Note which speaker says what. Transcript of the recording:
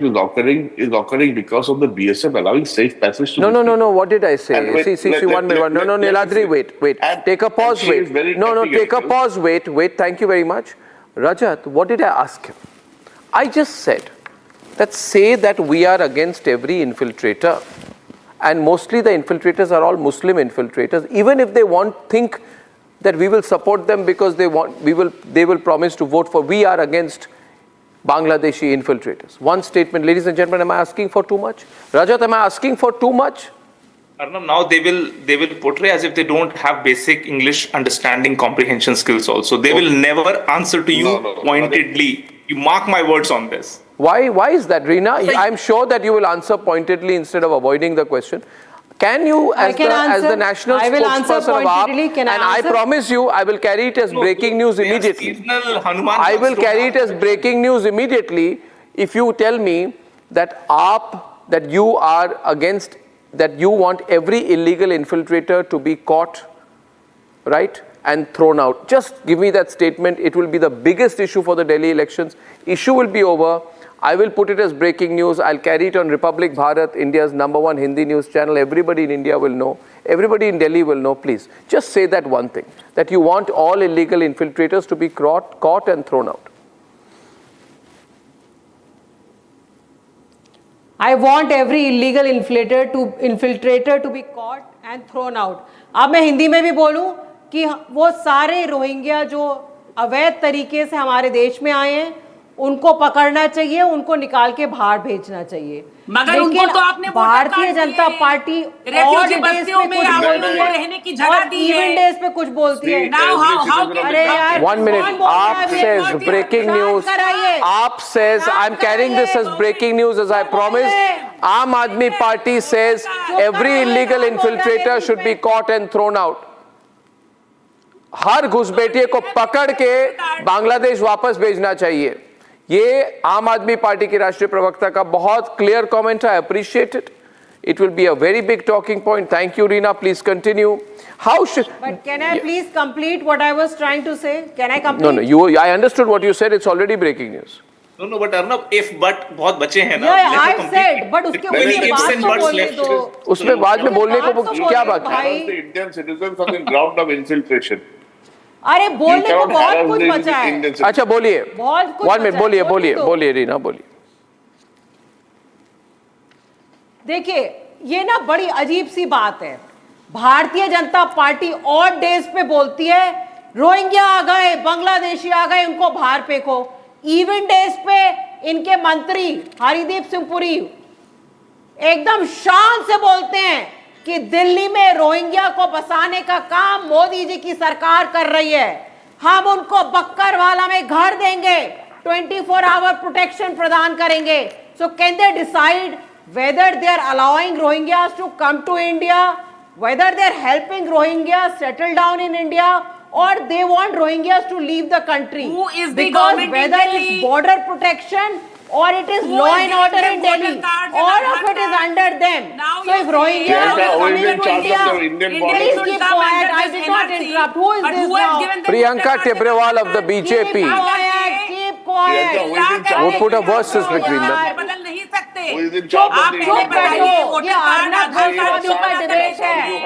Speaker 1: is occurring because of the BSF allowing safe passage to
Speaker 2: No. What did I say?
Speaker 1: And wait,
Speaker 2: See,
Speaker 1: let-
Speaker 2: one minute.
Speaker 1: let-
Speaker 2: No,
Speaker 1: let- let me
Speaker 2: Niladri,
Speaker 1: say-
Speaker 2: wait.
Speaker 1: And-
Speaker 2: Take a pause,
Speaker 1: and she is
Speaker 2: wait.
Speaker 1: very
Speaker 2: No, take a
Speaker 1: categorical.
Speaker 2: pause, wait. Thank you very much. Rajat, what did I ask him? I just said that say that we are against every infiltrator. And mostly the infiltrators are all Muslim infiltrators. Even if they think that we will support them because they will promise to vote for, we are against Bangladeshi infiltrators. One statement, ladies and gentlemen, am I asking for too much? Rajat, am I asking for too much?
Speaker 3: Arnab, now they will portray as if they don't have basic English understanding comprehension skills also. They will never answer to you
Speaker 1: No.
Speaker 3: pointedly. You mark my words on this.
Speaker 2: Why is that, Reena? I'm sure that you will answer pointedly instead of avoiding the question. Can you, as the national spokesperson of AAP, and I promise you, I will carry it as breaking news immediately. I will carry it as breaking news immediately if you tell me that AAP, that you are against, that you want every illegal infiltrator to be caught, right, and thrown out. Just give me that statement. It will be the biggest issue for the Delhi elections. Issue will be over. I will put it as breaking news. I'll carry it on Republic Bharat, India's #1 Hindi news channel. Everybody in India will know. Everybody in Delhi will know. Please, just say that one thing, that you want all illegal infiltrators to be caught and thrown out.
Speaker 4: I want every illegal infiltrator to be caught and thrown out. अब मैं हिंदी में भी बोलूं कि वो सारे Rohingya जो अवैध तरीके से हमारे देश में आए हैं, उनको पकड़ना चाहिए, उनको निकाल के बाहर भेजना चाहिए।
Speaker 5: मगर उनको तो आपने
Speaker 4: Bharatiya Janata party odd days पे कुछ बोलती है
Speaker 5: रहने की जगह दी है,
Speaker 4: इवन डेज पे कुछ बोलती है।
Speaker 2: अरे यार, 1 minute. AAP says breaking news. AAP says I'm carrying this as breaking news as I promised. Aam Aadmi Party says every illegal infiltrator should be caught and thrown out. हर घुसपैठिए को पकड़ के बांग्लादेश वापस भेजना चाहिए। ये आम आदमी पार्टी की राष्ट्रीय प्रवक्ता का बहुत क्लियर कमेंट है। I appreciate it. It will be a very big talking point. Thank you, Reena. Please continue. How should?
Speaker 4: But can I please complete what I was trying to say? Can I complete?
Speaker 2: No. I understood what you said. It's already breaking news.
Speaker 3: No, but Arnab, if but बहुत बचे हैं ना।
Speaker 4: Yeah, I've said, but उसके बाद तो बोलने दो।
Speaker 2: उसमें बाद में बोलने को क्या बात है?
Speaker 1: The Indian citizens on the ground of infiltration.
Speaker 4: अरे बोलने को बहुत कुछ बचा है।
Speaker 2: अच्छा बोलिए।
Speaker 4: बहुत कुछ
Speaker 2: 1 minute बोलिए रीना बोलिए।
Speaker 4: देखिए, ये ना बड़ी अजीब सी बात है। Bharatiya Janata party odd days पे बोलती है रोहिंग्या आ गए, बांग्लादेशी आ गए, उनको बाहर फेंको। इवन डेज पे इनके मंत्री हरिदीप सिंह पुरी एकदम शान से बोलते हैं कि दिल्ली में रोहिंग्या को बसाने का काम मोदी जी की सरकार कर रही है। हम उनको बक्करवाला में घर देंगे, 24 आवर प्रोटेक्शन प्रदान करेंगे। So can they decide whether they are allowing Rohingyas to come to India, whether they are helping Rohingyas settle down in India, or they want Rohingyas to leave the country?
Speaker 5: Who is the
Speaker 4: because
Speaker 5: government
Speaker 4: whether
Speaker 5: in Delhi?
Speaker 4: it's border protection or it is
Speaker 5: Who
Speaker 4: law
Speaker 5: is
Speaker 4: and
Speaker 5: the
Speaker 4: order in
Speaker 5: Indian
Speaker 4: Delhi,
Speaker 5: voter cards and
Speaker 4: all
Speaker 5: Aadhaar
Speaker 4: of it is
Speaker 5: cards?
Speaker 4: under them.
Speaker 5: Now
Speaker 4: So if
Speaker 5: you're
Speaker 4: Rohingyas
Speaker 5: saying-
Speaker 4: are
Speaker 1: Who is
Speaker 4: coming
Speaker 1: in
Speaker 4: to
Speaker 1: charge of
Speaker 4: India,
Speaker 1: the Indian
Speaker 5: Indian
Speaker 1: border?
Speaker 4: please
Speaker 5: should
Speaker 4: keep
Speaker 5: come
Speaker 4: quiet.
Speaker 5: under
Speaker 4: I
Speaker 5: this
Speaker 4: did not
Speaker 5: NRC.
Speaker 4: interrupt. Who is
Speaker 5: But
Speaker 4: this
Speaker 5: who has
Speaker 4: now?
Speaker 5: given them
Speaker 2: Priyanka
Speaker 5: voter cards and
Speaker 2: Tibrewal
Speaker 5: Aadhaar
Speaker 2: of the
Speaker 5: cards?
Speaker 2: BJP.
Speaker 4: Keep quiet, keep quiet.
Speaker 1: Priyanka, who is in charge?
Speaker 2: We'll put a versus between them.
Speaker 5: आप बदल नहीं सकते।
Speaker 1: Who is in charge of
Speaker 5: आप
Speaker 1: the
Speaker 5: पहले
Speaker 1: Indian border?
Speaker 5: बताइए
Speaker 4: ये
Speaker 5: voter card,
Speaker 4: Arnab
Speaker 5: आधार card
Speaker 4: Goswami
Speaker 5: क्यों
Speaker 4: का
Speaker 5: बना
Speaker 4: डिबेट
Speaker 5: देते
Speaker 4: है।
Speaker 5: हैं?